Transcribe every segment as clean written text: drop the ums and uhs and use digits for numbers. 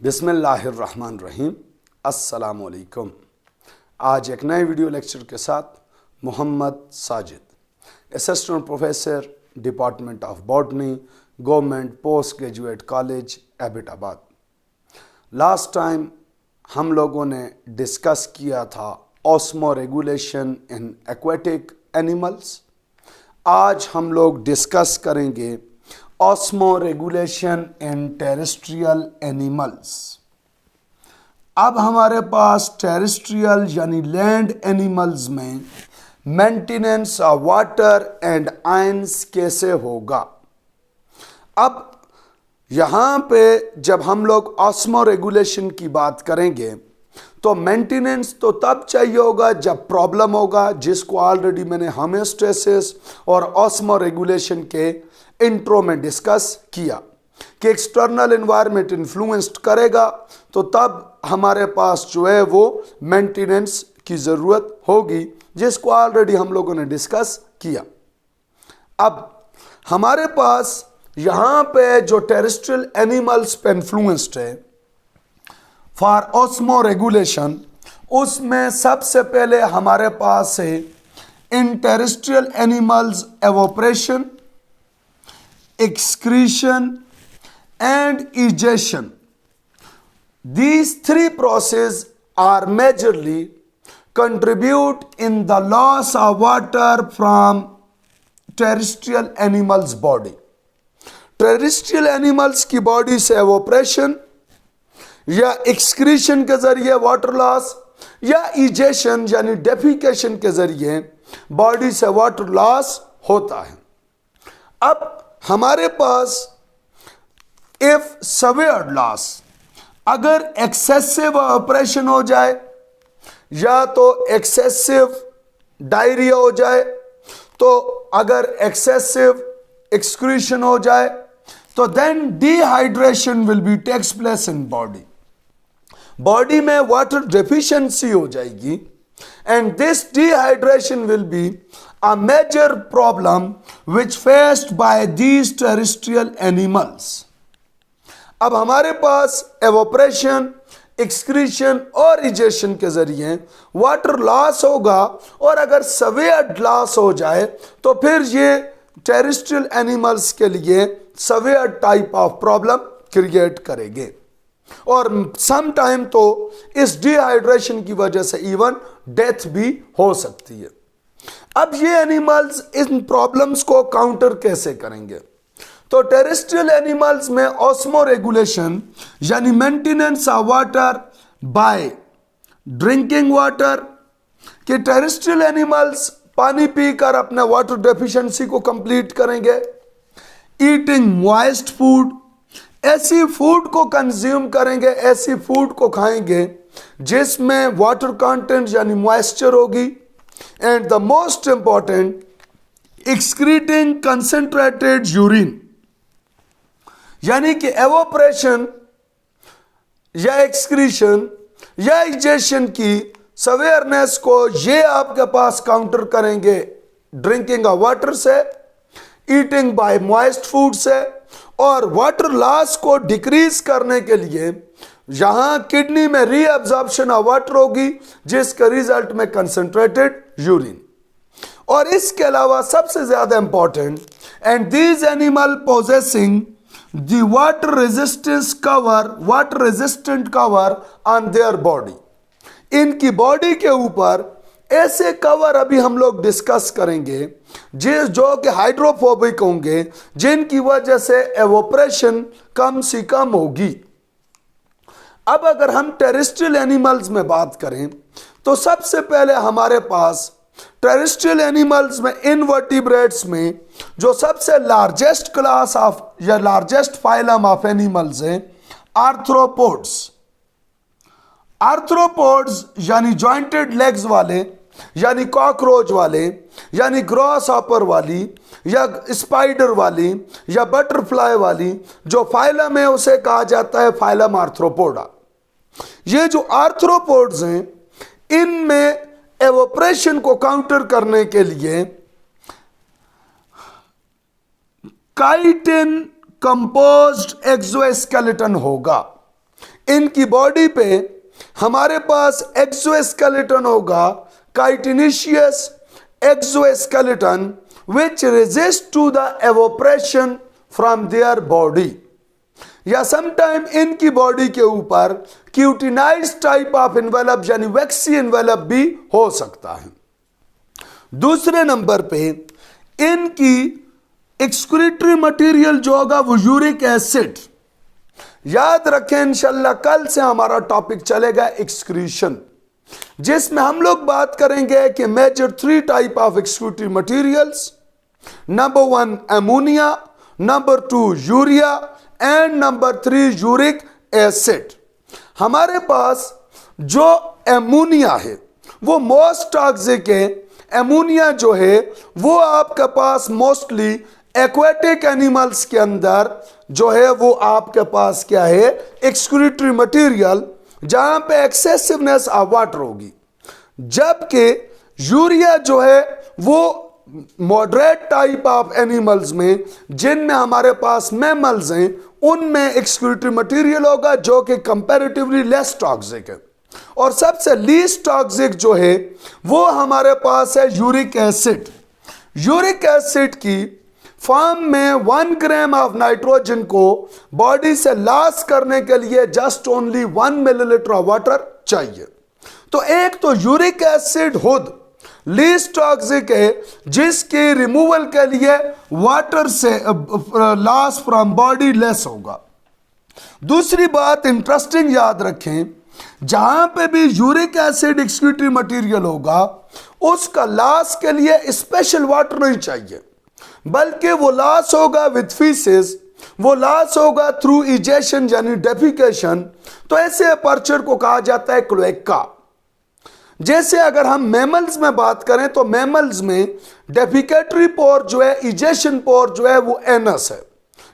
बिस्मिल्लाहिर्रहमानिर्रहीम। अस्सलामुअलैकुम। आज एक नए वीडियो लेक्चर के साथ Mohammad Sajid, assistant professor, department of botany, government post graduate college, Abbottabad. Last time हम लोगों ने डिस्कस किया था osmoregulation in aquatic animals. आज हम लोग डिस्कस करेंगे osmoregulation in terrestrial animals. अब हमारे पास टेरेस्ट्रियल यानी लैंड एनिमल्स में maintenance of water and ions कैसे होगा। अब यहाँ पे जब हम लोग ऑस्मो रेगुलेशन की बात करेंगे तो मेंटेनेंस तो तब चाहिए होगा जब प्रॉब्लम होगा, जिसको ऑलरेडी मैंने होमियोस्टेसिस और ऑस्मो रेगुलेशन के इंट्रो में डिस्कस किया कि एक्सटर्नल एनवायरनमेंट इन्फ्लुएंस्ड करेगा तो तब हमारे पास जो है वो मेंटेनेंस की ज़रूरत होगी, जिसको ऑलरेडी हम लोगों ने डिस्कस किया। अब हमारे पास यहाँ पे जो टेरेस्ट्रियल एनिमल्स पे इन्फ्लुएंस्ड है फॉर ऑस्मो रेगुलेशन, उसमें सबसे पहले हमारे पास है इन terrestrial animals evaporation, excretion and egestion. These three processes are majorly contribute in the loss of water from terrestrial animals body. Terrestrial animals की बॉडी से evaporation या excretion के जरिए वाटर लॉस या egestion यानी डेफिकेशन के जरिए बॉडी से वाटर लॉस होता है। अब हमारे पास इफ सवेयर लॉस, अगर एक्सेसिव ऑपरेशन हो जाए या तो एक्सेसिव डायरिया हो जाए, तो अगर एक्सेसिव एक्सक्रीशन हो जाए तो then dehydration will be takes place in body. Body में वाटर डेफिशिएंसी हो जाएगी and this dehydration will be a major problem which faced by these terrestrial animals. अब हमारे पास evaporation, excretion और egestion के जरिए वाटर लॉस होगा, और अगर severe लॉस हो जाए तो फिर ये terrestrial animals के लिए severe type of problem create करेंगे, और सम टाइम तो इस डिहाइड्रेशन की वजह से इवन डेथ भी हो सकती है। अब ये एनिमल्स इन प्रॉब्लम्स को काउंटर कैसे करेंगे? तो टेरेस्ट्रियल एनिमल्स में ऑस्मो रेगुलेशन यानी maintenance of water by drinking water, कि टेरेस्ट्रियल एनिमल्स पानी पीकर अपना वाटर डेफिशिएंसी को कंप्लीट करेंगे। ईटिंग मॉइस्ट फूड, ऐसी फूड को कंज्यूम करेंगे, ऐसी फूड को खाएंगे जिसमें वाटर कंटेंट यानी मॉइस्चर होगी। And the most important excreting concentrated urine, यानी कि एवोपरेशन या एक्सक्रीशन या इजेशन की सवेयरनेस को ये आपके पास काउंटर करेंगे ड्रिंकिंग ऑफ वाटर से, ईटिंग बाय मॉइस्ट फूड से, और वाटर लॉस को डिक्रीज करने के लिए यहां किडनी में रीअब्जॉर्प्शन ऑफ वाटर होगी, जिसके रिजल्ट में कंसंट्रेटेड यूरिन। और इसके अलावा सबसे ज्यादा important, and these animal possessing the water resistance cover, water resistant cover on their body, इनकी बॉडी के ऊपर ऐसे कवर अभी हम लोग डिस्कस करेंगे जो कि हाइड्रोफोबिक होंगे, जिनकी वजह से एवोपरेशन कम से कम होगी। अब अगर हम टेरेस्ट्रियल एनिमल्स में बात करें तो सबसे पहले हमारे पास टेरेस्ट्रियल एनिमल्स में इनवर्टिब्रेट्स में जो सबसे लार्जेस्ट क्लास ऑफ या लार्जेस्ट फाइलम ऑफ एनिमल्स है आर्थ्रोपोड्स। आर्थ्रोपोड्स यानी जॉइंटेड लेग्स वाले, यानी कॉकरोच वाले, यानी ग्रॉस हॉपर वाली या स्पाइडर वाली या बटरफ्लाई वाली जो फाइलम है उसे कहा जाता है फाइलम आर्थ्रोपोडा। ये जो आर्थ्रोपोड्स हैं इनमें एवोपरेशन को काउंटर करने के लिए काइटिन कंपोज्ड एक्सोस्केलेटन होगा। इनकी बॉडी पे हमारे पास एक्सोस्केलेटन होगा, chitinaceous exoskeleton, which resist to the evaporation from their body, या समटाइम इनकी बॉडी के ऊपर क्यूटिनाइज टाइप ऑफ इन्वेलप यानी वैक्सी इन्वेलप भी हो सकता है। दूसरे नंबर पे इनकी एक्सक्रीटरी मटेरियल जो होगा वो यूरिक एसिड। याद रखें, इंशाल्लाह कल से हमारा टॉपिक चलेगा एक्सक्रीशन, जिसमें हम लोग बात करेंगे कि major 3 type of excretory materials, number 1 ammonia, number 2 urea and number 3 uric acid. हमारे पास जो अमोनिया है वो मोस्ट टॉक्सिक है। अमोनिया जो है वो आपके पास मोस्टली एक्वेटिक एनिमल्स के अंदर जो है वो आपके पास क्या है, एक्सक्रीटरी मटेरियल, जहां पे एक्सेसिवनेस ऑफ वाटर होगी। जबकि यूरिया जो है वो मॉडरेट टाइप ऑफ एनिमल्स में, जिनमें हमारे पास मैमल्स हैं, उनमें एक्सक्रीटरी मटेरियल होगा जो कि कंपैरेटिवली लेस टॉक्सिक है। और सबसे लीस्ट टॉक्सिक जो है वो हमारे पास है यूरिक एसिड। यूरिक एसिड की फॉर्म में 1 ग्राम ऑफ नाइट्रोजन को बॉडी से लॉस करने के लिए just only 1 millilitre of water चाहिए। तो एक तो यूरिक एसिड खुद लीस्ट टॉक्सिक है, जिसके रिमूवल के लिए वाटर से लॉस फ्रॉम बॉडी लेस होगा। दूसरी बात इंटरेस्टिंग याद रखें, जहां पे भी यूरिक एसिड एक्सक्रीटरी मटेरियल होगा उसका लॉस के लिए स्पेशल वाटर नहीं चाहिए, बल्कि वो लॉस होगा विद फीसेस, वो लॉस होगा थ्रू इजेशन यानी डेफिकेशन। तो ऐसे अपर्चर को कहा जाता है क्लोएका। जैसे अगर हम मैमल्स में बात करें तो मैमल्स में डेफिकेटरी पोर जो है, इजेशन पोर जो है वो एनस है,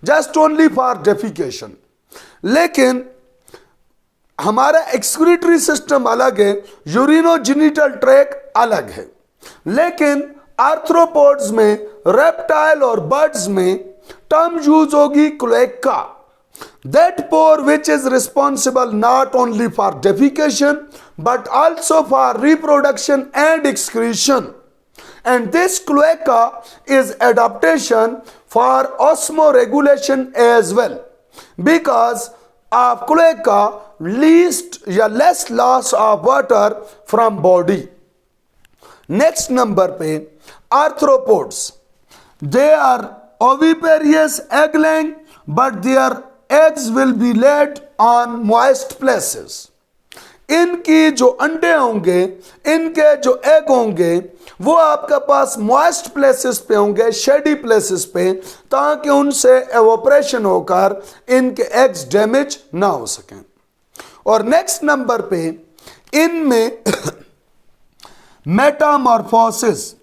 जस्ट ओनली फॉर डेफिकेशन। लेकिन हमारा एक्सक्रीटरी सिस्टम अलग है, यूरिनोजेनिटल ट्रैक अलग है। लेकिन आर्थ्रोपोड्स में, रेप्टाइल और बर्ड्स में टर्म यूज होगी cloaca, that pore which is responsible not only for defecation but also for reproduction and excretion. And this cloaca is adaptation for osmoregulation as well, because of cloaca least या less loss of water from body. Next number पे arthropods, they are oviparous egg-laying but their eggs will be laid on moist places. इनकी जो अंडे होंगे, इनके जो egg होंगे वो आपके पास मॉइस्ट प्लेसेस पे होंगे, शेडी प्लेसेस पे, ताकि उनसे एवोपरेशन होकर इनके एग्स डैमेज ना हो सकें। और नेक्स्ट नंबर पे इनमें मेटामॉर्फोसिस,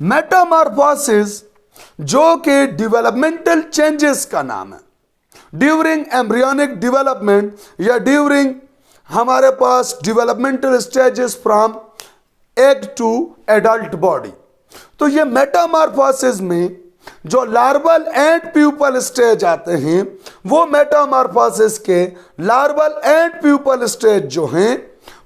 मेटामॉर्फोसिस जो कि डेवलपमेंटल चेंजेस का नाम है। ड्यूरिंग एम्ब्रियोनिक डेवलपमेंट या ड्यूरिंग हमारे पास developmental stages from egg to adult body. तो ये मेटामॉर्फोसिस में जो लार्वल एंड प्यूपल स्टेज आते हैं, वो मेटामॉर्फोसिस के लार्वल एंड प्यूपल स्टेज जो हैं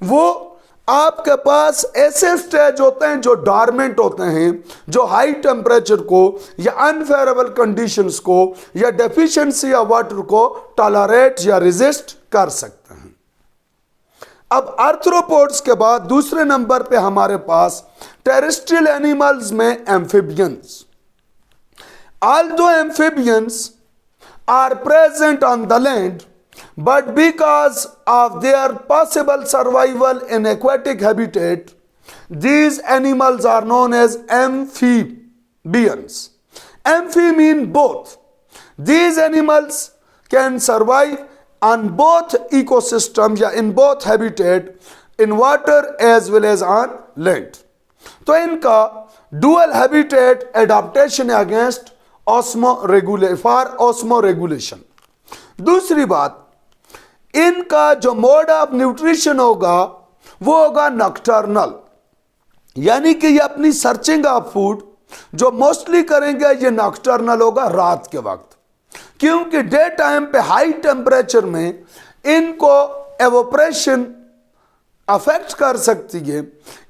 वो आपके पास ऐसे स्टेज होते हैं जो डॉर्मेंट होते हैं, जो हाई टेम्परेचर को या अनफेवरेबल कंडीशंस को या डेफिशिएंसी ऑफ वाटर को टॉलरेट या रेजिस्ट कर सकते हैं। अब आर्थ्रोपोड्स के बाद दूसरे नंबर पे हमारे पास टेरेस्ट्रियल एनिमल्स में amphibians. Although amphibians are present on the land, but because of their possible survival in aquatic habitat, these animals are known as amphibians. Amphi mean both. These animals can survive on both ecosystems या in both habitat, in water as well as on land. तो इनका dual habitat adaptation against osmoregulation. दूसरी बात, इनका जो mode of nutrition होगा वो होगा नॉकटर्नल, यानी कि ये अपनी सर्चिंग ऑफ फूड जो मोस्टली करेंगे ये नॉकटर्नल होगा, रात के वक्त। क्योंकि डे टाइम पे हाई टेम्परेचर में इनको एवोपरेशन अफेक्ट कर सकती है,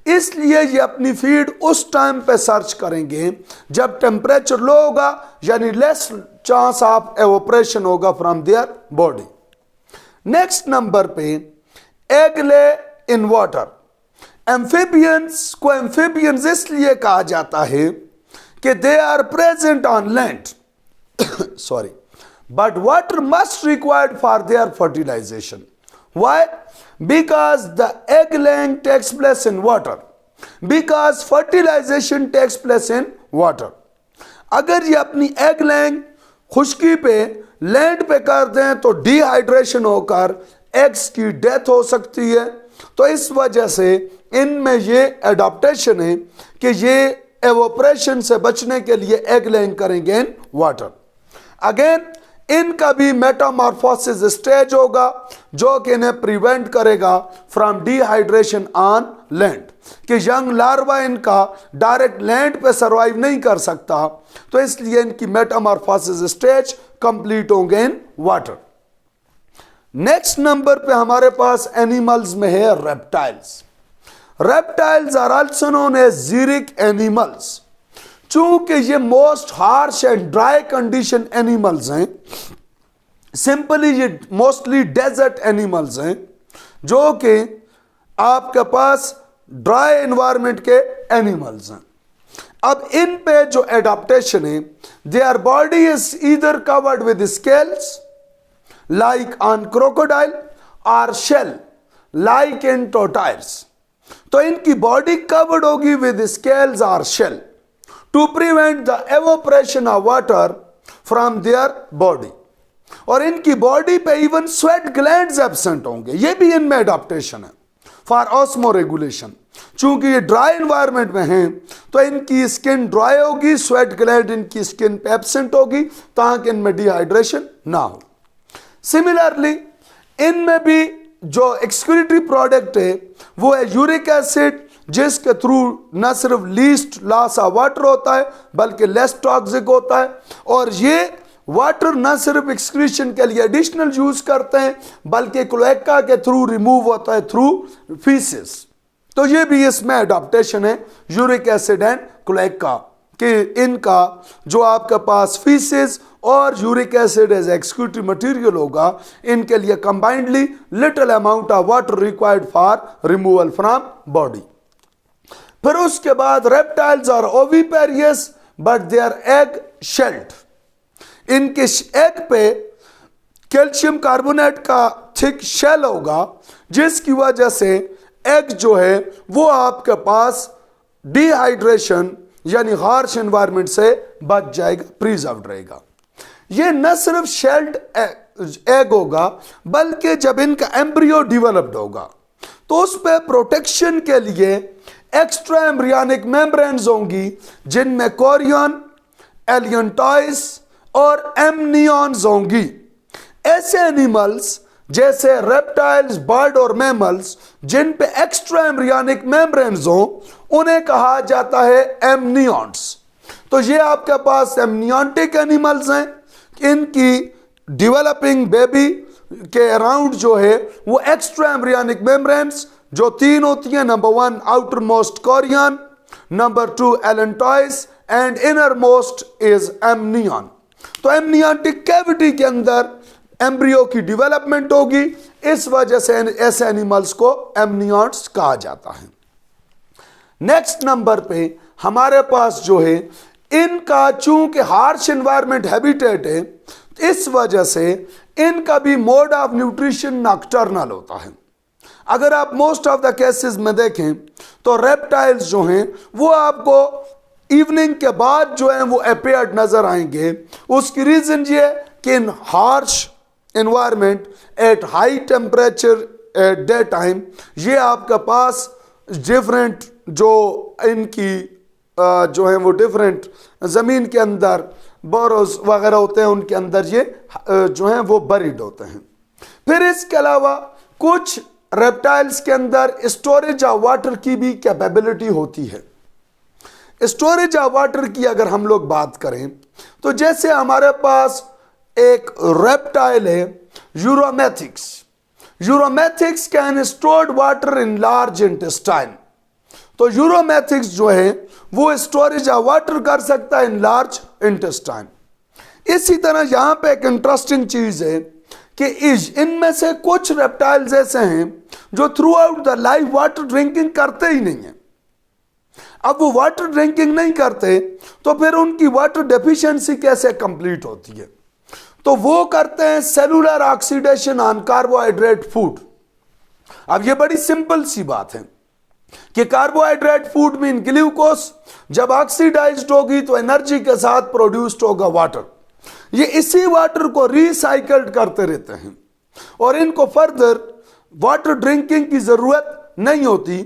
इसलिए ये अपनी फीड उस टाइम पे सर्च करेंगे जब टेम्परेचर लो होगा, यानी लेस चांस ऑफ एवोपरेशन होगा from their body. Next number पे egg lay in water. Amphibians को एम्फीबियंस इसलिए कहा जाता है कि they are present on land sorry, but water must required for their fertilization. Why? Because the egg laying takes place in water. Because fertilization takes place in water. अगर ये अपनी egg Lang खुश्की पे land पे कर दें तो dehydration होकर eggs की डेथ हो सकती है। तो इस वजह से इनमें ये एडाप्टेशन है कि ये एवोपरेशन से बचने के लिए एग लैंग करेंगे इन वाटर। अगेन इनका भी मेटामॉर्फोसिस स्टेज होगा जो कि इन्हें प्रिवेंट करेगा फ्रॉम डिहाइड्रेशन ऑन लैंड, कि यंग लार्वा इनका डायरेक्ट लैंड पे सरवाइव नहीं कर सकता, तो इसलिए इनकी मेटामॉर्फोसिस स्टेज कंप्लीट होंगे इन वाटर। नेक्स्ट नंबर पे हमारे पास एनिमल्स में है reptiles. Reptiles are also known as xeric animals. चूंकि ये most harsh and dry condition animals हैं, सिंपली ये मोस्टली डेजर्ट एनिमल्स हैं जो कि आपके पास ड्राई एनवायरनमेंट के एनिमल्स हैं। अब इन पे जो एडाप्टेशन है, their body is either covered with scales like on crocodile और शेल लाइक इन टोर्टाइल्स। तो इनकी बॉडी कवर्ड होगी विद स्केल्स और shell to prevent the evaporation of water from their body। और इनकी बॉडी पे इवन स्वेट ग्लैंड्स एब्सेंट होंगे, ये भी इनमें एडाप्टेशन है फॉर ऑस्मो रेगुलेशन। चूंकि ये ड्राई एनवायरनमेंट में हैं तो इनकी स्किन ड्राई होगी, स्वेट ग्लैंड इनकी स्किन पे एब्सेंट होगी ताकि इनमें डिहाइड्रेशन ना हो। सिमिलरली इनमें भी जो एक्सक्रीटरी प्रोडक्ट है वो है यूरिक एसिड, जिसके थ्रू न सिर्फ लीस्ट लॉस ऑफ वाटर होता है बल्कि लेस टॉक्सिक होता है, और ये वाटर न सिर्फ एक्सक्रीशन के लिए एडिशनल यूज करते हैं बल्कि क्लोएका के थ्रू रिमूव होता है थ्रू फीसिस। तो ये भी इसमें एडाप्टेशन है यूरिक एसिड एंड क्लोएका कि इनका जो आपके पास फीसिस और uric acid as excretory material होगा, इनके लिए combinedly little amount of water required for removal from body. फिर उसके बाद reptiles are oviparous but they are egg shelled. इनके एग पे कैल्शियम कार्बोनेट का थिक शेल होगा जिसकी वजह से एग जो है वो आपके पास डिहाइड्रेशन यानी हार्श एनवायरनमेंट से बच जाएगा, प्रिजर्व्ड रहेगा। ये न सिर्फ शेल्ड एग होगा बल्कि जब इनका एम्ब्रियो डेवलप्ड होगा तो उस पे प्रोटेक्शन के लिए एक्स्ट्रा एम्ब्रियोनिक मेम्ब्रेन्स होंगी जिनमें कोरियन, एलियंटॉइस और एमनियॉन्स होंगी। ऐसे एनिमल्स जैसे रेप्टाइल्स, बर्ड और मैमल्स जिन पे एक्स्ट्रा एम्ब्रियोनिक मेम्ब्रेन्स हो उन्हें कहा जाता है एमनियॉन्स। तो ये आपके पास एमनियॉन्टिक एनिमल्स हैं, इनकी डेवलपिंग बेबी के अराउंड जो है वो एक्स्ट्रा एम्ब्रियोनिक मेम्ब्रेन्स जो तीन होती हैं, number 1 outer most Korean, number 2 allantois and inner most is amnion. तो एमनियॉन्टिक कैविटी के अंदर एम्ब्रियो की डेवलपमेंट होगी, इस वजह से ऐसे एनिमल्स को एमनियॉन्स कहा जाता है। नेक्स्ट नंबर पे हमारे पास जो है इनका चूंकि हार्श एनवायरनमेंट हैबिटेट है, इस वजह से इनका भी मोड ऑफ न्यूट्रिशन नॉकटर्नल होता है। अगर आप मोस्ट ऑफ द केसेस में देखें तो रेप्टाइल्स जो हैं वो आपको इवनिंग के बाद जो है वो अपीयर्ड नजर आएंगे। उसकी रीजन ये कि इन harsh environment at high temperature at day time ये आपके पास डिफरेंट जो इनकी जो है वो डिफरेंट ज़मीन के अंदर बोरोस वगैरह होते हैं, उनके अंदर ये जो हैं वो बरीड होते हैं। फिर इसके अलावा कुछ रेप्टाइल्स के अंदर स्टोरेज ऑफ वाटर की भी कैपेबिलिटी होती है। स्टोरेज ऑफ वाटर की अगर हम लोग बात करें तो जैसे हमारे पास एक रेप्टाइल है Uromastyx, Uromastyx can stored water in large intestine. तो यूरोमेथिक्स जो है वो स्टोरेज ऑफ वाटर कर सकता है इन लार्ज इंटेस्टाइन। इसी तरह यहां पे एक इंटरेस्टिंग चीज है कि इनमें से कुछ रेप्टाइल्स ऐसे हैं जो through out the life water drinking करते ही नहीं है। अब वो वाटर ड्रिंकिंग नहीं करते तो फिर उनकी वाटर डेफिशिएंसी कैसे कंप्लीट होती है? तो वो करते हैं cellular oxidation on carbohydrate food. अब ये बड़ी सिंपल सी बात है कि कार्बोहाइड्रेट फूड मीन ग्लूकोज, जब ऑक्सीडाइज्ड होगी तो एनर्जी के साथ प्रोड्यूस्ड होगा वाटर। ये इसी वाटर को रिसाइकल्ड करते रहते हैं और इनको फर्दर वाटर ड्रिंकिंग की जरूरत नहीं होती।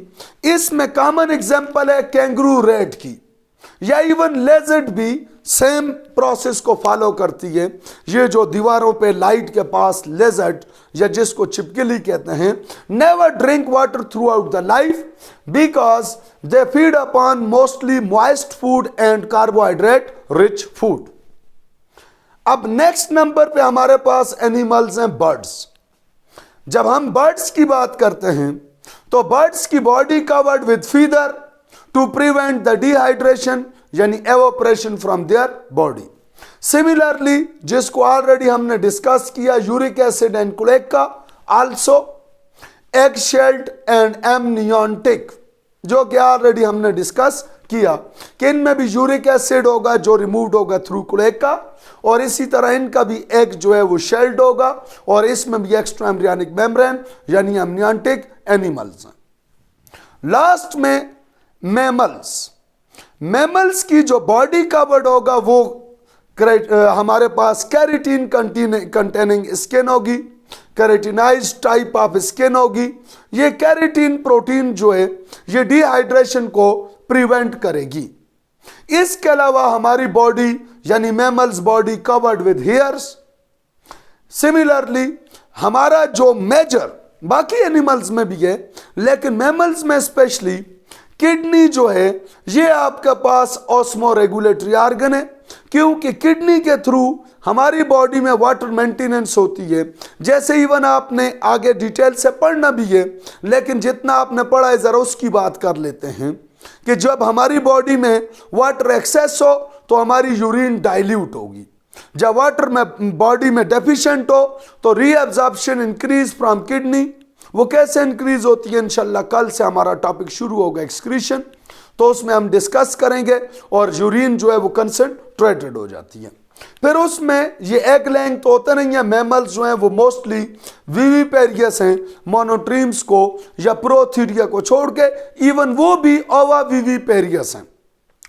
इसमें कॉमन एग्जांपल है कैंगरू रेट की, या इवन लेजर्ड भी सेम प्रोसेस को फॉलो करती है। ये जो दीवारों पे लाइट के पास लेजर्ड या जिसको छिपकली कहते हैं, never drink water through out the life because they feed upon mostly moist food and carbohydrate rich food. अब नेक्स्ट नंबर पे हमारे पास एनिमल्स हैं बर्ड्स। जब हम बर्ड्स की बात करते हैं तो बर्ड्स की body covered with feather to prevent the dehydration यानी evaporation from their body. Similarly जिसको ऑलरेडी हमने डिस्कस किया, uric acid and cloaca, also egg shelled and amniotic, जो कि ऑलरेडी हमने डिस्कस किया कि इनमें भी यूरिक एसिड होगा जो रिमूव्ड होगा थ्रू क्लोएका, और इसी तरह इनका भी एग जो है वो शेल्ड होगा और इसमें भी एक्स्ट्रा एम्ब्रियोनिक मेम्ब्रेन यानी एमनियोटिक एनिमल्स हैं। लास्ट में मैमल्स की जो बॉडी कवर्ड होगा वो हमारे पास कैरेटीन कंटेनिंग स्किन होगी, कैरेटिनाइज्ड टाइप ऑफ स्किन होगी। ये कैरेटीन प्रोटीन जो है ये डिहाइड्रेशन को प्रिवेंट करेगी। इसके अलावा हमारी बॉडी यानी mammals body covered with hairs. Similarly हमारा जो मेजर बाकी एनिमल्स में भी है लेकिन मैमल्स में स्पेशली किडनी जो है ये आपके पास ऑस्मो रेगुलेटरी ऑर्गन है, क्योंकि किडनी के थ्रू हमारी बॉडी में वाटर मेंटेनेंस होती है। जैसे इवन आपने आगे डिटेल से पढ़ना भी है, लेकिन जितना आपने पढ़ा है जरा उसकी बात कर लेते हैं कि जब हमारी बॉडी में वाटर एक्सेस हो तो हमारी यूरिन डाइल्यूट होगी। जब वाटर में बॉडी में डेफिशिएंट हो तो रीअब्जॉर्प्शन इंक्रीज फ्रॉम किडनी। वो कैसे इंक्रीज होती है इंशाल्लाह कल से हमारा टॉपिक शुरू होगा एक्सक्रीशन, तो उसमें हम डिस्कस करेंगे, और यूरिन जो है वो कंसंट्रेटेड हो जाती है। फिर उसमें ये एग लेंथ तो होता नहीं है। मैमल्स जो हैं वो मोस्टली विविपेरियस हैं, मोनोट्रीम्स को या प्रोथीरिया को छोड़ के, इवन वो भी ओवा विविपेरियस हैं।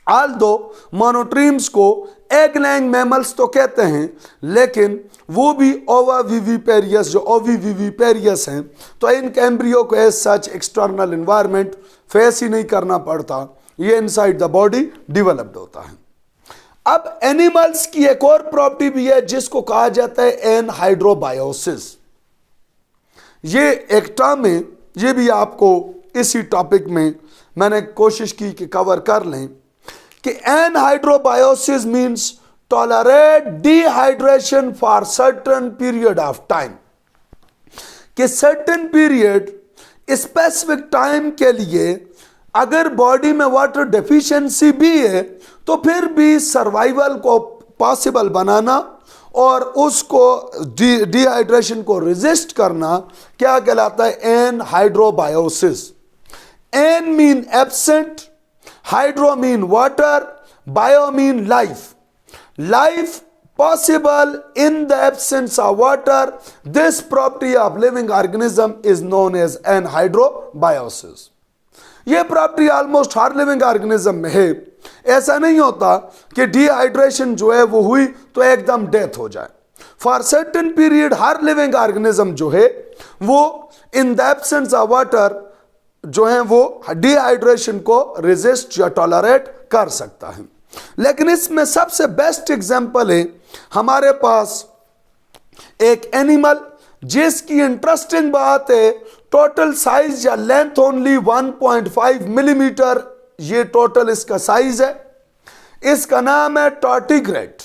आल्दो मोनोट्रीम्स को एग लैंग मैमल्स तो कहते हैं, लेकिन वो भी ओवा विविपेरियस जो ओवी विविपेरियस हैं, तो इन एम्ब्रियो को as such external environment face ही नहीं करना पड़ता, ये इनसाइड द बॉडी डेवलप्ड होता है। अब एनिमल्स की एक और प्रॉपर्टी भी है जिसको कहा जाता है एनहाइड्रोबायोसिस। ये एक टर्म है, ये भी आपको इसी टॉपिक में मैंने कोशिश की कि कवर कर लें कि anhydrobiosis means tolerate dehydration for certain period of time, कि सर्टेन पीरियड स्पेसिफिक टाइम के लिए अगर बॉडी में वाटर डेफिशिएंसी भी है तो फिर भी सर्वाइवल को पॉसिबल बनाना और उसको डिहाइड्रेशन को रेजिस्ट करना क्या कहलाता है? Anhydrobiosis. An mean absent, hydro mean water, bio mean life. Life possible in the absence of water. This property of living organism is known as anhydrobiosis. ये प्रॉपर्टी ऑलमोस्ट हर living organism में है। ऐसा नहीं होता कि डिहाइड्रेशन जो है वो हुई तो एकदम डेथ हो जाए। For certain period her living organism जो है वो in the absence of water जो है वो डिहाइड्रेशन को रेजिस्ट या टॉलरेट कर सकता है। लेकिन इसमें सबसे बेस्ट एग्जांपल है हमारे पास एक एनिमल जिसकी इंटरेस्टिंग बात है टोटल साइज या लेंथ ओनली 1.5 मिलीमीटर, ये टोटल इसका साइज है। इसका नाम है tardigrade.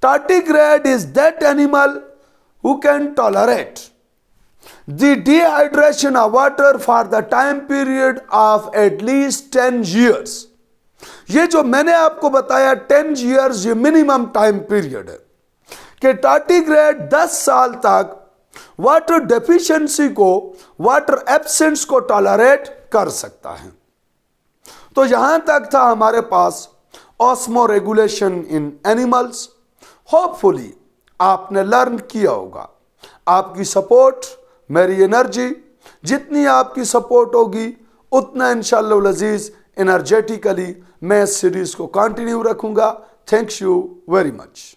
Tardigrade is that animal who can tolerate the dehydration of water for the time period of at least 10 years. ये जो मैंने आपको बताया 10 years ये मिनिमम टाइम पीरियड है कि टार्टीग्रेड 10 साल तक वाटर डेफिशिएंसी को, वाटर एब्सेंस को टॉलरेट कर सकता है। तो यहां तक था हमारे पास osmoregulation in animals. Hopefully आपने लर्न किया होगा। आपकी सपोर्ट मेरी एनर्जी, जितनी आपकी सपोर्ट होगी उतना इंशाअल्लाह अजीज एनर्जेटिकली मैं इस सीरीज को कंटिन्यू रखूंगा। Thank you very much.